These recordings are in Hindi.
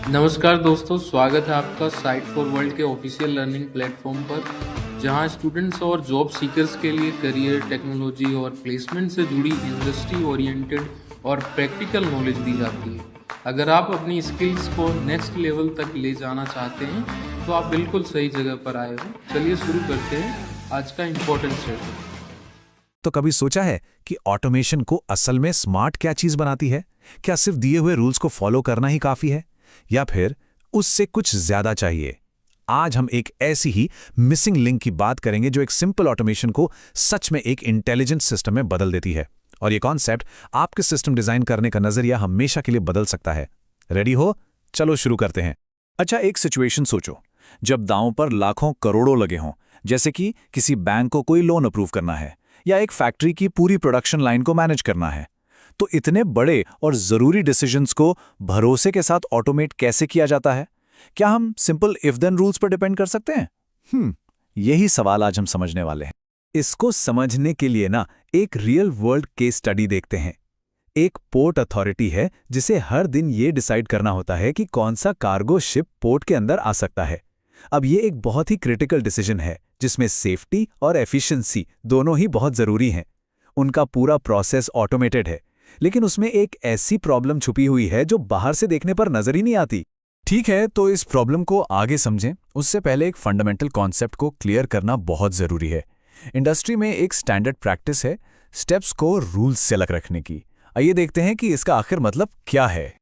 नमस्कार दोस्तों, स्वागत है आपका साइट फॉर वर्ल्ड के ऑफिशियल लर्निंग प्लेटफॉर्म पर, जहां स्टूडेंट्स और जॉब सीकर्स के लिए करियर, टेक्नोलॉजी और प्लेसमेंट से जुड़ी इंडस्ट्री ओरिएंटेड और प्रैक्टिकल नॉलेज दी जाती है। अगर आप अपनी स्किल्स को नेक्स्ट लेवल तक ले जाना चाहते हैं तो आप बिल्कुल सही जगह पर आए हो। चलिए शुरू करते हैं आज का इम्पोर्टेंट सेशन। तो कभी सोचा है कि ऑटोमेशन को असल में स्मार्ट क्या चीज बनाती है? क्या सिर्फ दिए हुए रूल्स को फॉलो करना ही काफी है, या फिर उससे कुछ ज्यादा चाहिए? आज हम एक ऐसी ही मिसिंग लिंक की बात करेंगे जो एक सिंपल ऑटोमेशन को सच में एक इंटेलिजेंट सिस्टम में बदल देती है। और ये कॉन्सेप्ट आपके सिस्टम डिजाइन करने का नजरिया हमेशा के लिए बदल सकता है। रेडी हो? चलो शुरू करते हैं। अच्छा, एक सिचुएशन सोचो जब दांव पर लाखों करोड़ों लगे हों, जैसे कि किसी बैंक को कोई लोन अप्रूव करना है या एक फैक्ट्री की पूरी प्रोडक्शन लाइन को मैनेज करना है। तो इतने बड़े और जरूरी डिसीजंस को भरोसे के साथ ऑटोमेट कैसे किया जाता है? क्या हम सिंपल इफ देन रूल्स पर डिपेंड कर सकते हैं? यही सवाल आज हम समझने वाले हैं। इसको समझने के लिए ना एक रियल वर्ल्ड केस स्टडी देखते हैं। एक पोर्ट अथॉरिटी है जिसे हर दिन ये डिसाइड करना होता है कि कौन सा कार्गो शिप पोर्ट के अंदर आ सकता है। अब ये एक बहुत ही क्रिटिकल डिसीजन है जिसमें सेफ्टी और एफिशिएंसी दोनों ही बहुत जरूरी हैं। उनका पूरा प्रोसेस ऑटोमेटेड है, लेकिन उसमें एक ऐसी प्रॉब्लम छुपी हुई है जो बाहर से देखने पर नजर ही नहीं आती। ठीक है, तो इस प्रॉब्लम को आगे समझें उससे पहले एक फंडामेंटल कॉन्सेप्ट को क्लियर करना बहुत जरूरी है। इंडस्ट्री में एक स्टैंडर्ड प्रैक्टिस है स्टेप्स को रूल्स से अलग रखने की। आइए देखते हैं कि इसका आखिर मतलब क्या है।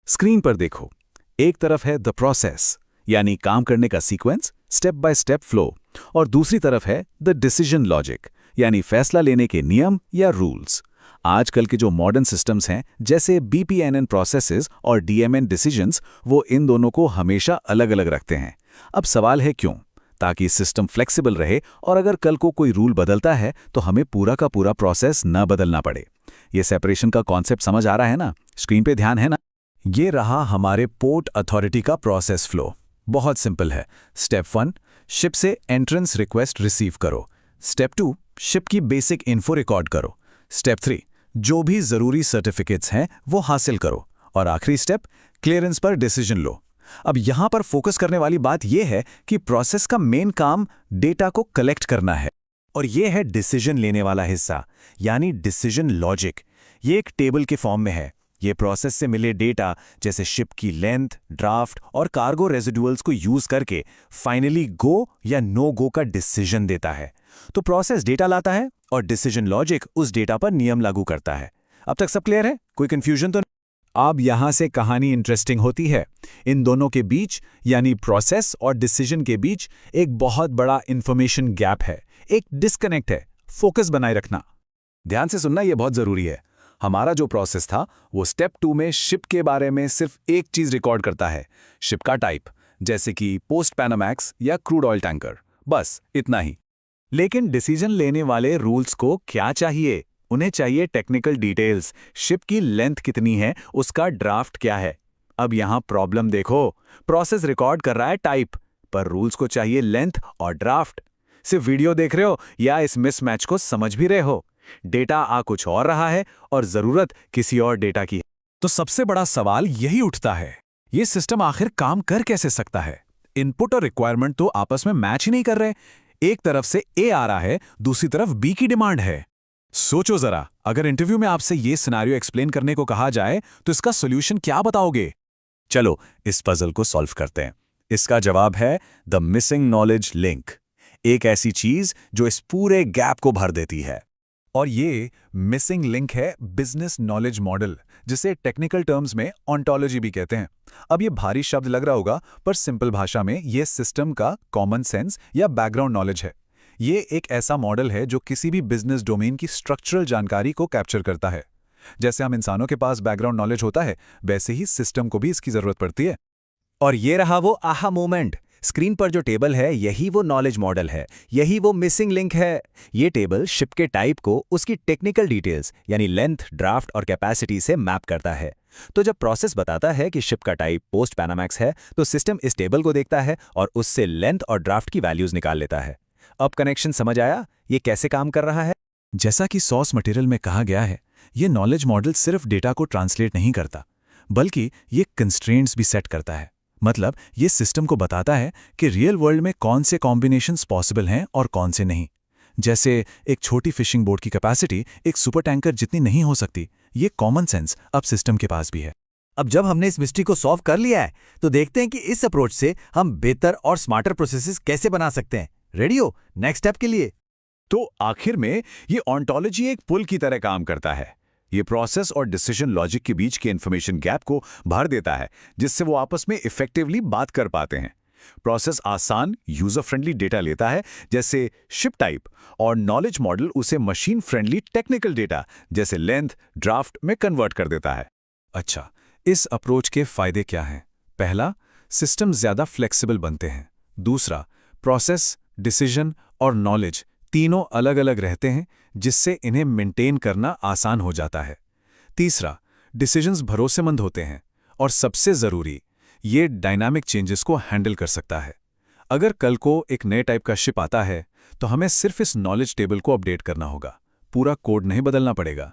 स्क्रीन पर देखो, एक तरफ है द प्रोसेस, यानी काम करने का sequence, step by step flow, और दूसरी तरफ है द डिसीजन लॉजिक, यानी फैसला लेने के नियम या रूल्स। आजकल के जो मॉडर्न सिस्टम्स हैं जैसे बीपीएनएन प्रोसेसेस और डीएमएन डिसीजंस, वो इन दोनों को हमेशा अलग अलग रखते हैं। अब सवाल है क्यों? ताकि सिस्टम फ्लेक्सिबल रहे और अगर कल को कोई रूल बदलता है तो हमें पूरा का पूरा प्रोसेस न बदलना पड़े। ये सेपरेशन का कॉन्सेप्ट समझ आ रहा है ना? स्क्रीन पे ध्यान है ना? ये रहा हमारे पोर्ट अथॉरिटी का प्रोसेस फ्लो। बहुत सिंपल है। स्टेप 1, शिप से एंट्रेंस रिक्वेस्ट रिसीव करो। स्टेप 2, शिप की बेसिक इन्फो रिकॉर्ड करो। स्टेप 3, जो भी जरूरी सर्टिफिकेट्स हैं वो हासिल करो। और आखिरी स्टेप, क्लियरेंस पर डिसीजन लो। अब यहां पर फोकस करने वाली बात यह है कि प्रोसेस का मेन काम डेटा को कलेक्ट करना है, और यह है डिसीजन लेने वाला हिस्सा, यानी डिसीजन लॉजिक। ये एक टेबल के फॉर्म में है। ये प्रोसेस से मिले डेटा जैसे शिप की लेंथ, ड्राफ्ट और कार्गो रेजिडुअल्स को यूज करके फाइनली गो या नो गो का डिसीजन देता है। तो प्रोसेस डेटा लाता है और डिसीजन लॉजिक उस डेटा पर नियम लागू करता है। अब तक सब क्लियर है? कोई कंफ्यूजन तो नहीं? अब यहां से कहानी इंटरेस्टिंग होती है। इन दोनों के बीच, यानी प्रोसेस और डिसीजन के बीच, एक बहुत बड़ा इंफॉर्मेशन गैप है, एक डिस्कनेक्ट है। फोकस बनाए रखना, ध्यान से सुनना, यह बहुत जरूरी है। हमारा जो प्रोसेस था वो स्टेप 2 में शिप के बारे में सिर्फ एक चीज रिकॉर्ड करता है, शिप का टाइप, जैसे कि पोस्ट पैनामैक्स या क्रूड ऑयल टैंकर, बस इतना ही। लेकिन डिसीजन लेने वाले रूल्स को क्या चाहिए? उन्हें चाहिए टेक्निकल डिटेल्स। शिप की लेंथ कितनी है, उसका ड्राफ्ट क्या है। अब यहां प्रॉब्लम देखो, प्रोसेस रिकॉर्ड कर रहा है टाइप, पर रूल्स को चाहिए लेंथ और ड्राफ्ट। सिर्फ वीडियो देख रहे हो या इस मिसमैच को समझ भी रहे हो? डेटा आ कुछ और रहा है और जरूरत किसी और डेटा की है। तो सबसे बड़ा सवाल यही उठता है, ये सिस्टम आखिर काम कर कैसे सकता है? इनपुट और रिक्वायरमेंट तो आपस में मैच ही नहीं कर रहे। एक तरफ से ए आ रहा है, दूसरी तरफ बी की डिमांड है। सोचो जरा, अगर इंटरव्यू में आपसे ये सिनेरियो एक्सप्लेन करने को कहा जाए तो इसका सॉल्यूशन क्या बताओगे? चलो इस पजल को सॉल्व करते हैं। इसका जवाब है द मिसिंग नॉलेज लिंक, एक ऐसी चीज जो इस पूरे गैप को भर देती है। और ये मिसिंग लिंक है बिजनेस नॉलेज मॉडल, जिसे टेक्निकल टर्म्स में ऑन्टोलॉजी भी कहते हैं। अब ये भारी शब्द लग रहा होगा, पर सिंपल भाषा में ये सिस्टम का कॉमन सेंस या बैकग्राउंड नॉलेज है। ये एक ऐसा मॉडल है जो किसी भी बिजनेस डोमेन की स्ट्रक्चरल जानकारी को कैप्चर करता है। जैसे हम इंसानों के पास बैकग्राउंड नॉलेज होता है, वैसे ही सिस्टम को भी इसकी जरूरत पड़ती है। और ये रहा वो आहा मोमेंट। स्क्रीन पर जो टेबल है यही वो नॉलेज मॉडल है, यही वो मिसिंग लिंक है। ये टेबल शिप के टाइप को उसकी टेक्निकल डिटेल्स यानी लेंथ, ड्राफ्ट और कैपेसिटी से मैप करता है। तो जब प्रोसेस बताता है कि शिप का टाइप पोस्ट पैनामैक्स है, तो सिस्टम इस टेबल को देखता है और उससे लेंथ और ड्राफ्ट की वैल्यूज निकाल लेता है। अब कनेक्शन समझ आया ये कैसे काम कर रहा है? जैसा कि सोर्स मटेरियल में कहा गया है, ये नॉलेज मॉडल सिर्फ डेटा को ट्रांसलेट नहीं करता, बल्कि ये कंस्ट्रेंट्स भी सेट करता है। मतलब ये सिस्टम को बताता है कि रियल वर्ल्ड में कौन से कॉम्बिनेशंस पॉसिबल हैं और कौन से नहीं। जैसे एक छोटी फिशिंग बोट की कैपेसिटी एक सुपर टैंकर जितनी नहीं हो सकती, ये कॉमन सेंस अब सिस्टम के पास भी है। अब जब हमने इस मिस्ट्री को सॉल्व कर लिया है तो देखते हैं कि इस अप्रोच से हम बेहतर और स्मार्टर प्रोसेसेस कैसे बना सकते हैं। रेडी हो नेक्स्ट स्टेप के लिए? तो आखिर में ये ऑन्टोलॉजी एक पुल की तरह काम करता है। ये प्रोसेस और डिसीजन लॉजिक के बीच के इन्फॉर्मेशन गैप को भर देता है, जिससे वो आपस में इफेक्टिवली बात कर पाते हैं। प्रोसेस आसान, यूजर फ्रेंडली डेटा लेता है जैसे शिप टाइप, और नॉलेज मॉडल उसे मशीन फ्रेंडली टेक्निकल डेटा जैसे लेंथ, ड्राफ्ट में कन्वर्ट कर देता है। अच्छा, इस अप्रोच के फायदे क्या हैं? पहला, सिस्टम ज्यादा फ्लेक्सिबल बनते हैं। दूसरा, प्रोसेस, डिसीजन और नॉलेज तीनों अलग अलग रहते हैं, जिससे इन्हें मेंटेन करना आसान हो जाता है। तीसरा, डिसीजंस भरोसेमंद होते हैं। और सबसे जरूरी, ये डायनामिक चेंजेस को हैंडल कर सकता है। अगर कल को एक नए टाइप का शिप आता है तो हमें सिर्फ इस नॉलेज टेबल को अपडेट करना होगा, पूरा कोड नहीं बदलना पड़ेगा।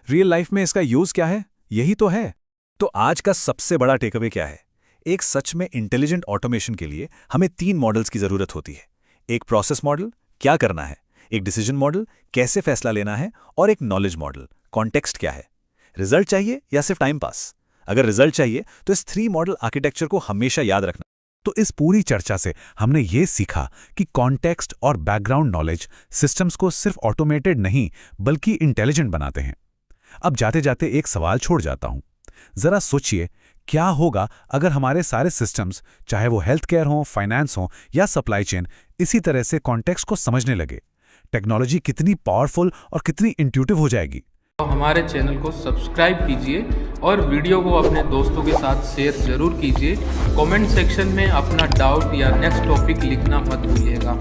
रियल लाइफ में इसका यूज क्या है? यही तो है। तो आज का सबसे बड़ा टेकअवे क्या है? एक सच में इंटेलिजेंट ऑटोमेशन के लिए हमें 3 मॉडल्स की जरूरत होती है। एक प्रोसेस मॉडल, क्या करना है, एक डिसीजन मॉडल, कैसे फैसला लेना है, और एक नॉलेज मॉडल, कॉन्टेक्स्ट क्या है। रिजल्ट चाहिए या सिर्फ टाइम पास? अगर रिजल्ट चाहिए तो इस 3 मॉडल आर्किटेक्चर को हमेशा याद रखना। तो इस पूरी चर्चा से हमने ये सीखा कि कॉन्टेक्स्ट और बैकग्राउंड नॉलेज सिस्टम्स को सिर्फ ऑटोमेटेड नहीं बल्कि इंटेलिजेंट बनाते हैं। अब जाते जाते एक सवाल छोड़ जाता हूं। जरा सोचिए, क्या होगा अगर हमारे सारे सिस्टम्स, चाहे वो हेल्थ केयर हो, फाइनेंस हो या सप्लाई चेन, इसी तरह से कॉन्टेक्स्ट को समझने लगे? टेक्नोलॉजी कितनी पावरफुल और कितनी इंट्यूटिव हो जाएगी। तो हमारे चैनल को सब्सक्राइब कीजिए और वीडियो को अपने दोस्तों के साथ शेयर जरूर कीजिए। कमेंट सेक्शन में अपना डाउट या नेक्स्ट टॉपिक लिखना मत भूलिएगा।